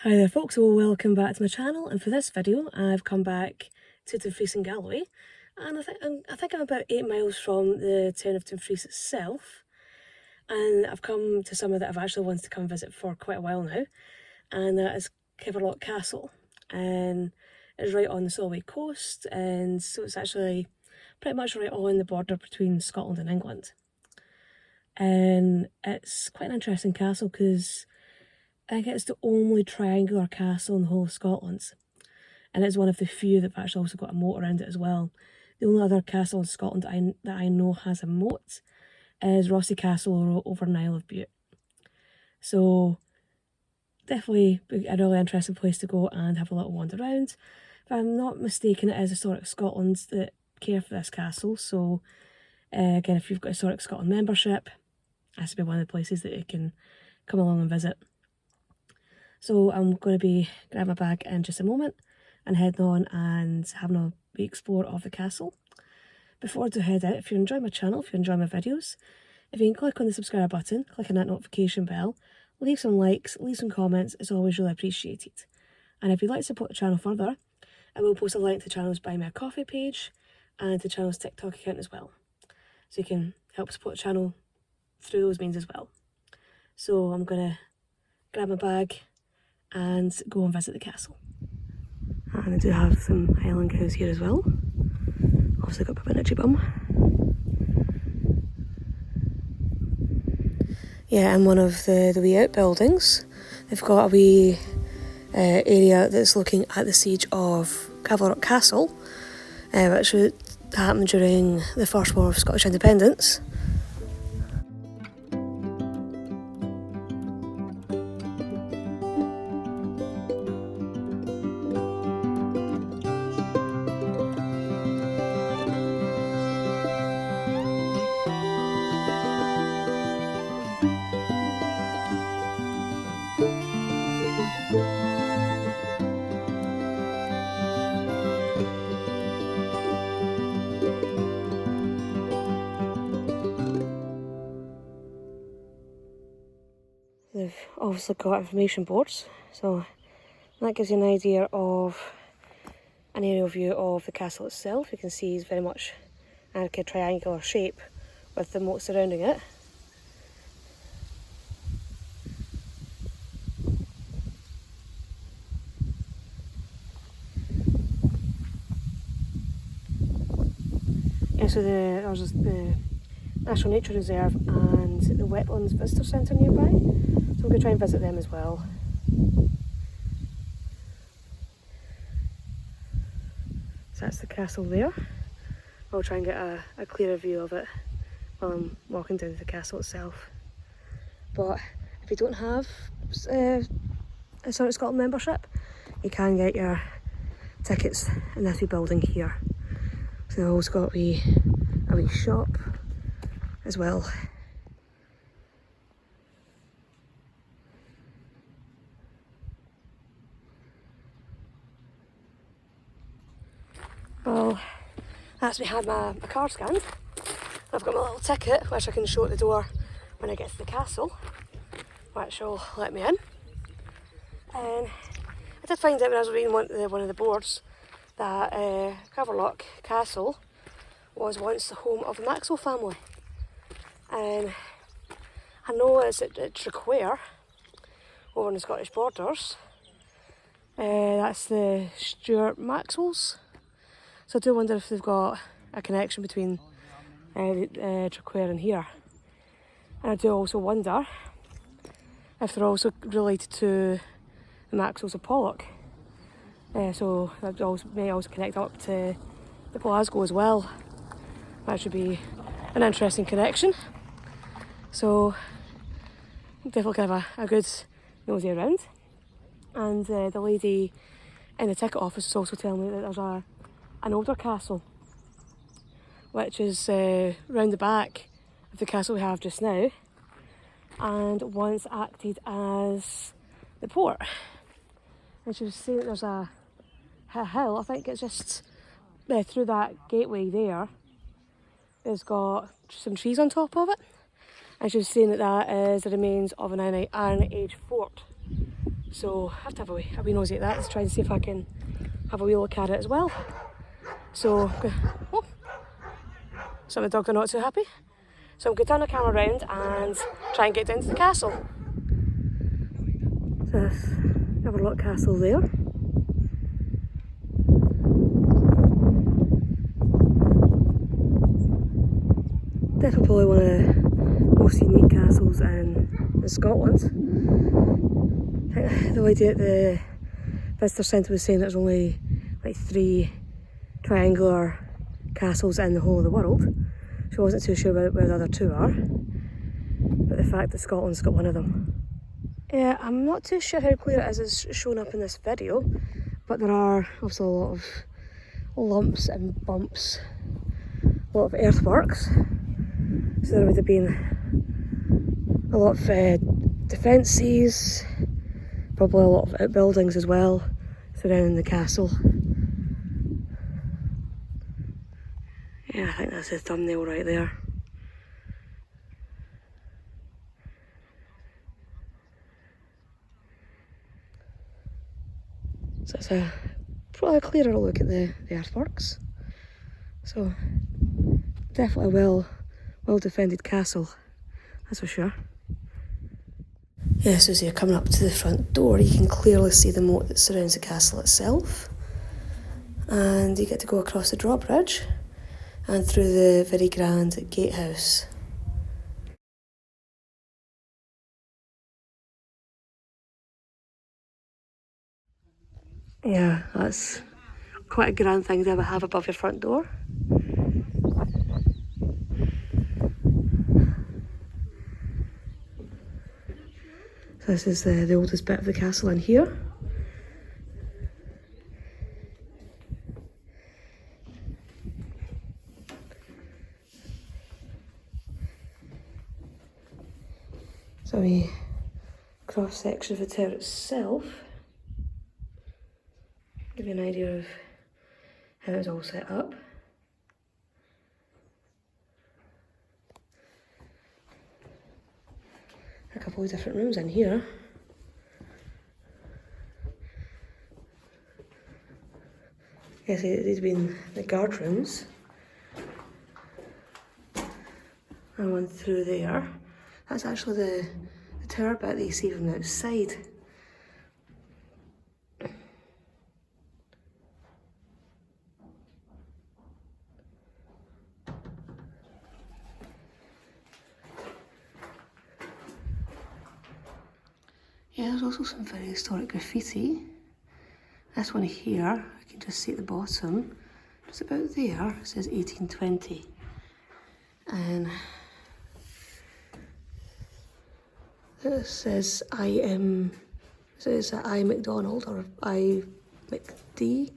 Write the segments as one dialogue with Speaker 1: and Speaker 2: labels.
Speaker 1: Hi there folks, well welcome back to my channel, and for this video I've come back to Dumfries in Galloway, and I think I'm about 8 miles from the town of Dumfries itself, and I've come to somewhere that I've actually wanted to come visit for quite a while now, and that is Caerlaverock Castle, and it's right on the Solway coast, and so it's actually pretty much right on the border between Scotland and England. And it's quite an interesting castle because I think it's the only triangular castle in the whole of Scotland, and it's one of the few that have actually also got a moat around it as well. The only other castle in Scotland that I know has a moat is Rossie Castle over in Isle of Bute. So definitely a really interesting place to go and have a little wander around. If I'm not mistaken, it is Historic Scotland that care for this castle, so again, if you've got Historic Scotland membership, it has to be one of the places that you can come along and visit. So I'm going to be grabbing my bag in just a moment and heading on and having a wee explore of the castle. Before I do head out, if you're enjoying my channel, if you enjoy my videos, if you can click on the subscribe button, click on that notification bell, leave some likes, leave some comments, it's always really appreciated. And if you'd like to support the channel further, I will post a link to the channel's Buy Me a Coffee page and the channel's TikTok account as well. So you can help support the channel through those means as well. So I'm going to grab my bag and go and visit the castle. And I do have some Highland cows here as well. Obviously got my energy bum. Yeah, in one of the wee outbuildings, they've got a wee area that's looking at the siege of Caerlaverock Castle, which happened during the First War of Scottish Independence. They've obviously got information boards, so that gives you an idea of an aerial view of the castle itself. You can see it's very much like a triangular shape with the moat surrounding it. Yeah, so there's the National Nature Reserve and the Wetlands Visitor Centre nearby, so we're going to try and visit them as well. So that's the castle there. I'll try and get a clearer view of it while I'm walking down to the castle itself. But if you don't have a Historic Scotland membership, you can get your tickets in this wee building here. So they've also got a wee shop as well. Well, that's me had my card scanned. I've got my little ticket, which I can show at the door when I get to the castle, which will let me in. And I did find out when I was reading one of the boards that Caerlaverock Castle was once the home of the Maxwell family. And I know it's at Traquair, over on the Scottish borders. That's the Stuart Maxwells. So I do wonder if they've got a connection between Traquair and here. And I do also wonder if they're also related to the Maxwells of Pollock. So that may also connect up to the Glasgow as well. That should be an interesting connection. So definitely kind of a good nosy around. And the lady in the ticket office is also telling me that there's an older castle, which is round the back of the castle we have just now, and once acted as the port. And she was saying that there's a hill, I think it's just through that gateway there, it's got some trees on top of it, and she was saying that that is the remains of an Iron Age fort. So I have to have a wee nosy at that to try and see if I can have a wee look at it as well. So, oh, some of the dogs are not so happy. So I'm going to turn the camera around and try and get down to the castle. So this Caerlaverock castle there. Definitely probably one of the most unique castles in Scotland. I think the lady at the visitor centre was saying there's only like 3 triangular castles in the whole of the world. She wasn't too sure where the other 2 are, but the fact that Scotland's got one of them. Yeah, I'm not too sure how clear it is shown up in this video, but there are also a lot of lumps and bumps, a lot of earthworks. So there would have been a lot of defences, probably a lot of outbuildings as well surrounding the castle. Yeah, I think that's the thumbnail right there. So it's a probably a clearer look at the earthworks. So definitely a well defended castle, that's for sure. Yeah, so as you're coming up to the front door, you can clearly see the moat that surrounds the castle itself. And you get to go across the drawbridge and through the very grand gatehouse. Yeah, that's quite a grand thing to ever have above your front door. So this is the oldest bit of the castle in here. So a cross section of the tower itself. Give you an idea of how it's all set up. A couple of different rooms in here. Yes, these have been the guard rooms. And one through there. That's actually the tower bit that you see from the outside. Yeah, there's also some very historic graffiti. This one here, I can just see at the bottom, just about there, it says 1820. And this says I McDonald or I McD,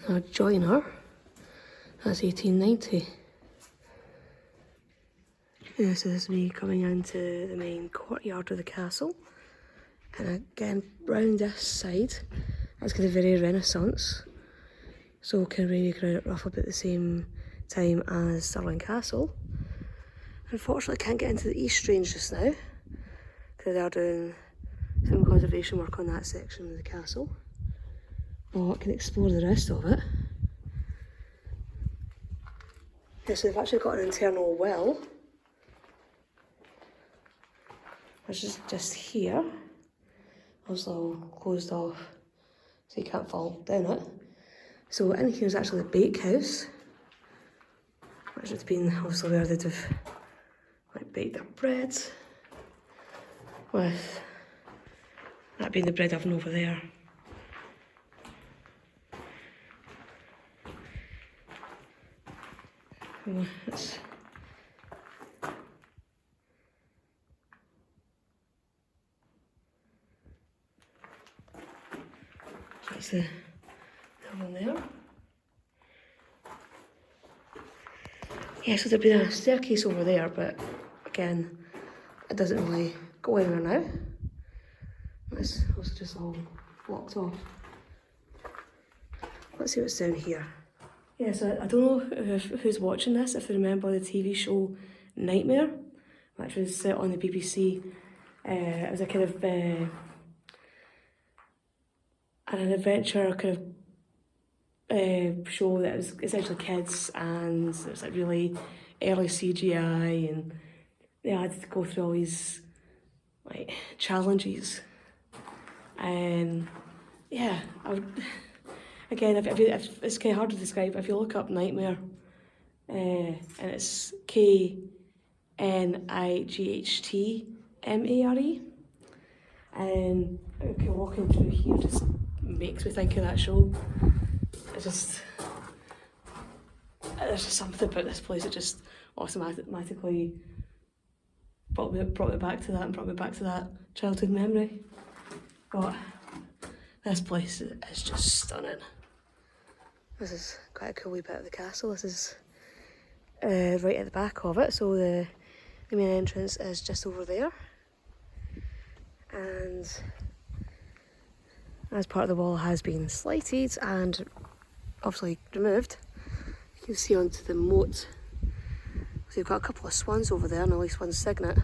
Speaker 1: a joiner. That's 1890. Yeah, so this is me coming into the main courtyard of the castle. And again, round this side, that's kind of very Renaissance. So can really ground it rough about the same time as Stirling Castle. Unfortunately, I can't get into the East Range just now, because they are doing some conservation work on that section of the castle. But I can explore the rest of it. Yeah, so they've actually got an internal well, which is just here. Also closed off, so you can't fall down it. So in here is actually the bakehouse, which would have been obviously where they'd have like baked their bread, with that being the bread oven over there. That's the one there. Yeah, so there'd be a staircase over there, but again, it doesn't really go anywhere now. It's also just all blocked off. Let's see what's down here. Yeah, so I don't know who's watching this, if they remember the TV show Nightmare, which was set on the BBC. It was a kind of and an adventure kind of show that was essentially kids, and it was like really early CGI, and they had to go through all these like challenges. And yeah, again, if it's kind of hard to describe, if you look up Nightmare, and it's KNIGHTMARE, and okay, walking through here just makes me think of that show. It's just, there's just something about this place that just automatically brought me back to that, and brought me back to that childhood memory. But this place is just stunning. This is quite a cool wee bit of the castle. This is right at the back of it, so the main entrance is just over there. And as part of the wall has been slighted and obviously removed, you can see onto the moat. So you've got a couple of swans over there and at least one cygnet.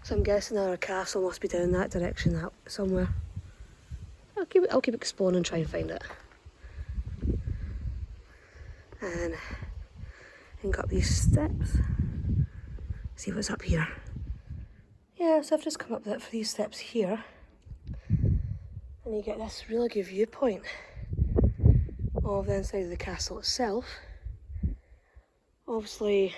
Speaker 1: So I'm guessing our castle must be down that direction somewhere. I'll keep exploring and try and find it. And then got these steps. See what's up here. Yeah, so I've just come up for these steps here. And you get this really good viewpoint of the inside of the castle itself. Obviously,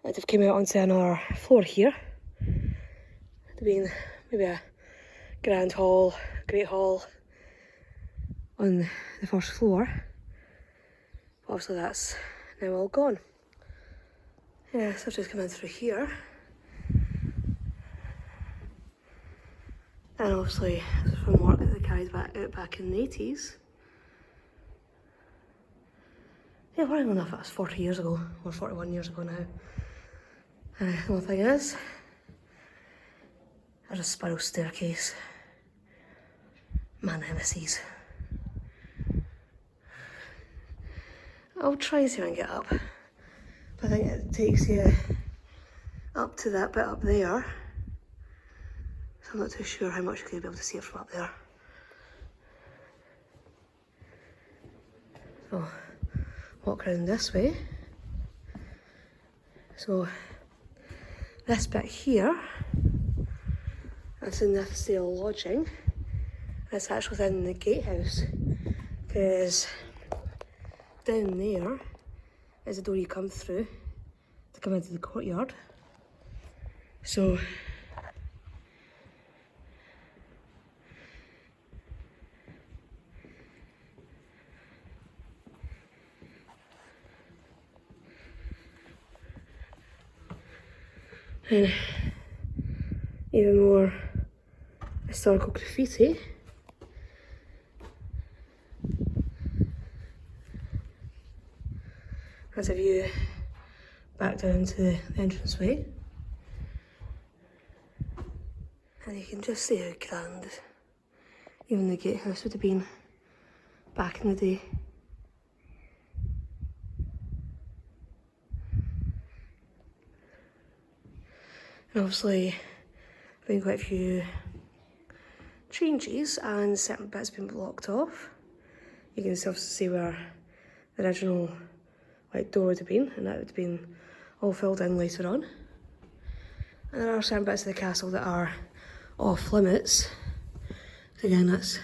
Speaker 1: they've come out onto another floor here. There being maybe a great hall on the first floor. But obviously that's now all gone. Yeah, so I've just come in through here. And obviously this is from work that they carried back in the 80s. Yeah, well, I don't know if that was 40 years ago or 41 years ago now. The only thing is, there's a spiral staircase. My nemesis. I'll try and see if I can get up. But I think it takes you up to that bit up there. So I'm not too sure how much you're going to be able to see it from up there. So, walk around this way. So, this bit here, that's in the sale lodging. It's actually within the gatehouse, because down there is the door you come through to come into the courtyard. So and even more historical graffiti. That's a view back down to the entranceway. And you can just see how grand even the gatehouse would have been back in the day. And obviously, there have been quite a few changes and certain bits have been blocked off. You can still see where the original door would have been, and that would have been all filled in later on. And there are certain bits of the castle that are off limits. So again, that's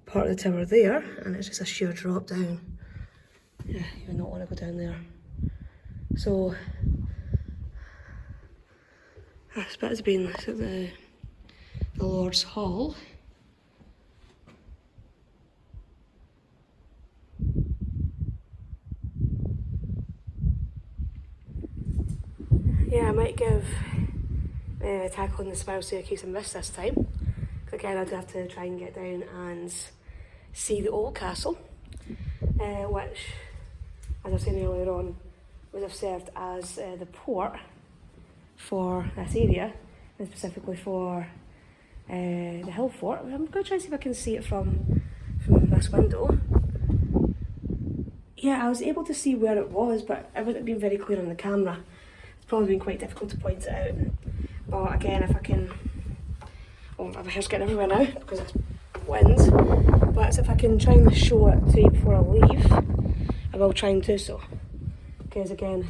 Speaker 1: part of the tower there, and it's just a sheer drop down. Yeah, you would not want to go down there. So this bit has been the Lord's Hall. Yeah, I might give tackling the spiral staircase a miss this time. Because again, I'd have to try and get down and see the old castle, which, as I was saying earlier on, would have served as the port for this area, and specifically for the hill fort. I'm going to try and see if I can see it from this window. Yeah, I was able to see where it was, but it wouldn't have been very clear on the camera. It's probably been quite difficult to point it out. But again, if I can Oh, my hair's getting everywhere now because it's wind. But if I can try and show it to you before I leave, I will try and do so. Because again,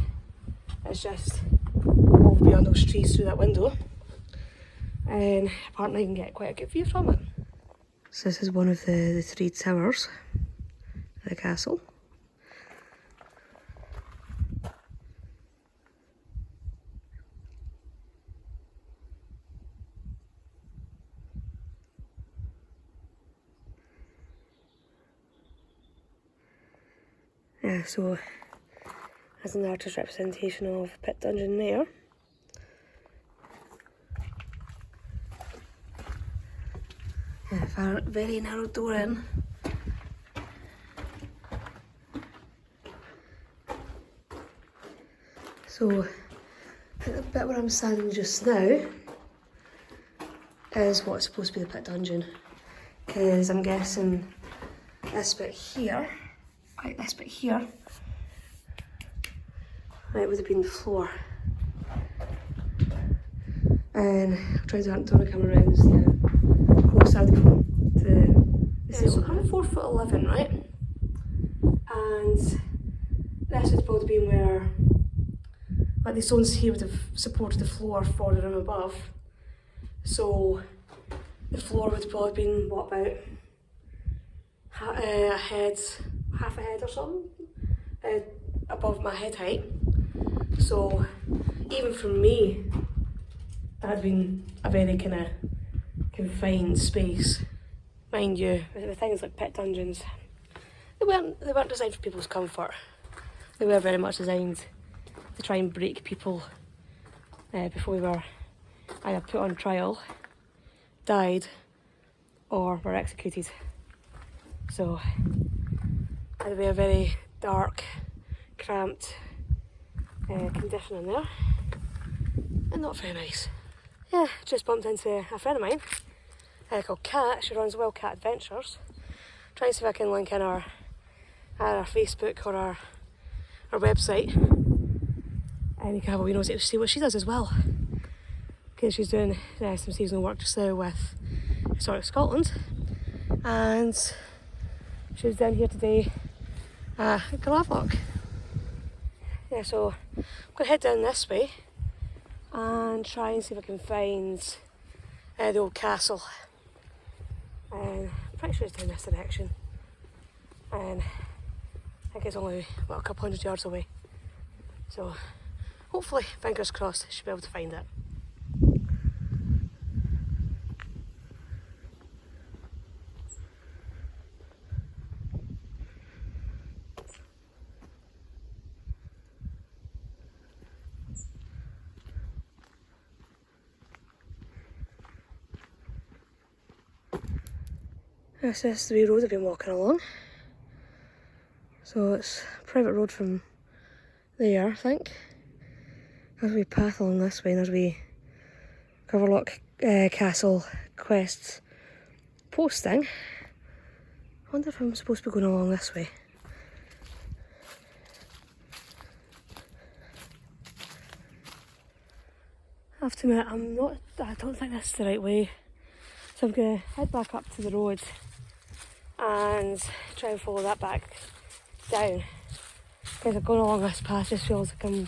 Speaker 1: it's just all beyond those trees through that window. And apparently you can get quite a good view from it. So this is one of the 3 towers of the castle. Yeah, so as an artist representation of Pit Dungeon there. A very narrow door in. So the bit where I'm standing just now is what's supposed to be the Pit Dungeon, because I'm guessing this bit here, right, this bit here, right, would have been the floor. And I'll try to turn the camera around and see how close I'd come to the ceiling. So I'm 4'11", right? And this would probably been where, like, the stones here would have supported the floor for the room above. So the floor would have probably been, what, about half a head or something above my head height. So even for me, that had been a very kind of confined space. Mind you, the things like pit dungeons, they weren't designed for people's comfort. They were very much designed to try and break people before we were either put on trial, died, or were executed. So it'd be a very dark, cramped condition in there, and not very nice. Yeah, just bumped into a friend of mine called Kat. She runs Wildcat Adventures. Trying to see if I can link in our Facebook or our website, and you can have a wee nosy to see what she does as well. Because she's doing some seasonal work just now with Historic Scotland, and she was down here today at Caerlaverock. Yeah, so I'm going to head down this way and try and see if I can find the old castle. I'm pretty sure it's down this direction, and I think it's only a couple hundred yards away. So hopefully, fingers crossed, I should be able to find it. This is the wee road I've been walking along. So it's a private road from there, I think. There's a wee path along this way, and there's a wee Caerlaverock Castle quest posting. I wonder if I'm supposed to be going along this way. I have to admit, I don't think this is the right way. So I'm going to head back up to the road and try and follow that back down. Because I'm going along this path, just feels like I'm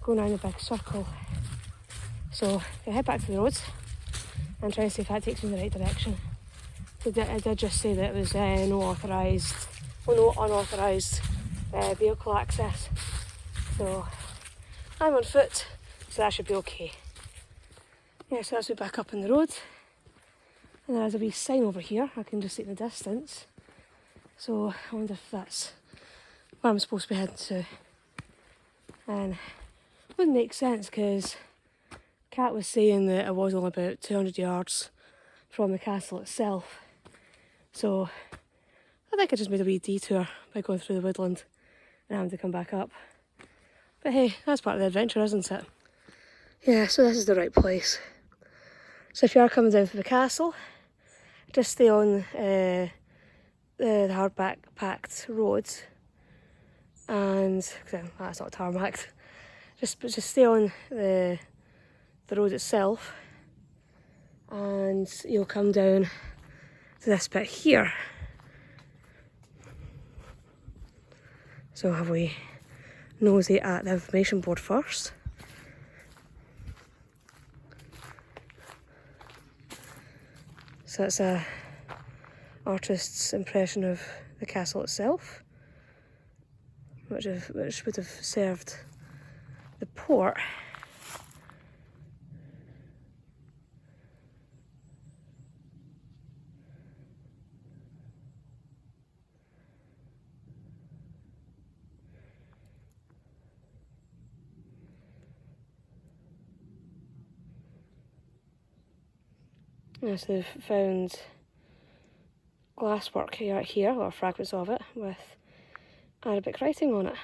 Speaker 1: going around a big circle. So I'm going to head back to the road and try and see if that takes me in the right direction. So I did just say that it was no unauthorised vehicle access. So I'm on foot, so that should be okay. Yeah, so that's me back up on the road. And there's a wee sign over here, I can just see in the distance. So I wonder if that's where I'm supposed to be heading to. And it wouldn't make sense because Kat was saying that I was only about 200 yards from the castle itself. So I think I just made a wee detour by going through the woodland and having to come back up. But hey, that's part of the adventure, isn't it? Yeah, so this is the right place. So if you are coming down from the castle, just stay on the hard packed roads, and that's not tarmacked. Just stay on the road itself, and you'll come down to this bit here. So have we nosy at the information board first. So that's a artist's impression of the castle itself, which would have served the port. Yes, they've found glasswork here, or fragments of it, with Arabic writing on it.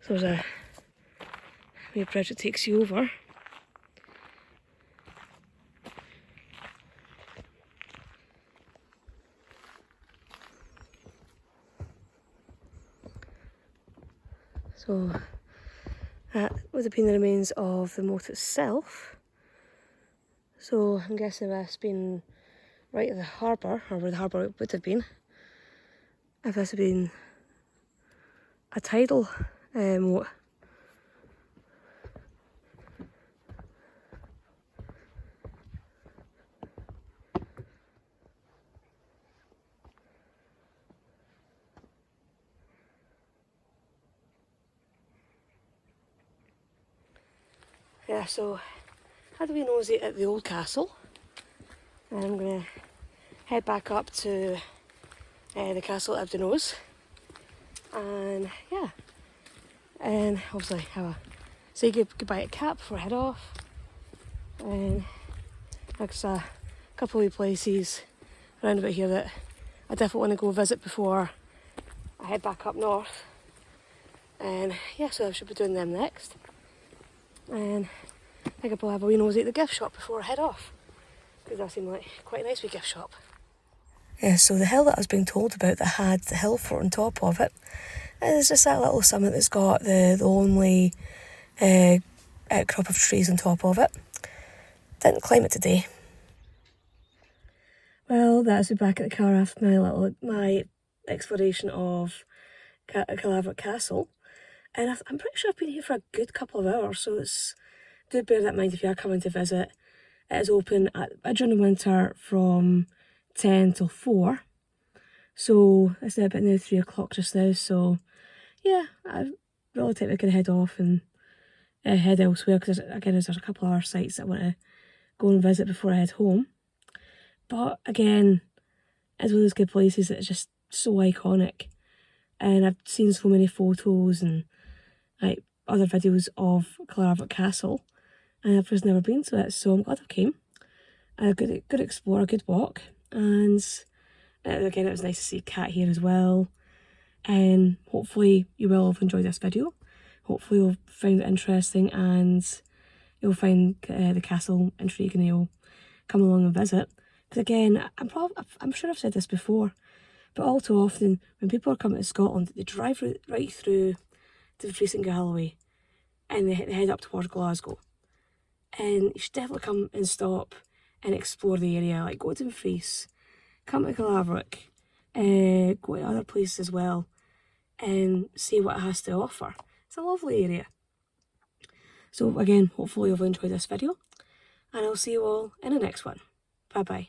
Speaker 1: So there's a wee bridge that takes you over. So that would have been the remains of the moat itself. So I'm guessing that's been right at the harbour, or where the harbour would have been, if this had been a tidal moat. Yeah, so had a wee nosy at the old castle, and I'm going to head back up to the castle at Dumfries, and yeah, and obviously say goodbye to Cap before I head off, and there's a couple of wee places around about here that I definitely want to go visit before I head back up north, and yeah, so I should be doing them next. And I think I'll probably have a wee nosy at the gift shop before I head off, because that seemed like quite a nice wee gift shop. Yeah, so the hill that I was being told about that had the hill fort on top of it is just that little summit that's got the only outcrop of trees on top of it. Didn't climb it today. Well, that's me back at the car after my exploration of Caerlaverock Castle, and I'm pretty sure I've been here for a good couple of hours, so do bear that in mind if you are coming to visit. It is open during the winter from 10 till 4, so it's about now 3 o'clock just now, so yeah, I'm relatively going to head off and head elsewhere, because there's a couple of other sites that I want to go and visit before I head home. But again, it's one of those good places that is just so iconic, and I've seen so many photos and like other videos of Caerlaverock Castle, and I've just never been to it, so I'm glad I came. A good explore, a good walk, and again, it was nice to see Kat here as well, and hopefully you will have enjoyed this video. Hopefully you'll find it interesting, and you'll find the castle intriguing, and you'll come along and visit. Because again, I'm sure I've said this before, but all too often when people are coming to Scotland, they drive right through Dumfries and Galloway, and they head up towards Glasgow. And you should definitely come and stop and explore the area, like go to Dumfries, come to Caerlaverock, go to other places as well, and see what it has to offer. It's a lovely area. So again, hopefully you'll enjoy this video, and I'll see you all in the next one. Bye bye.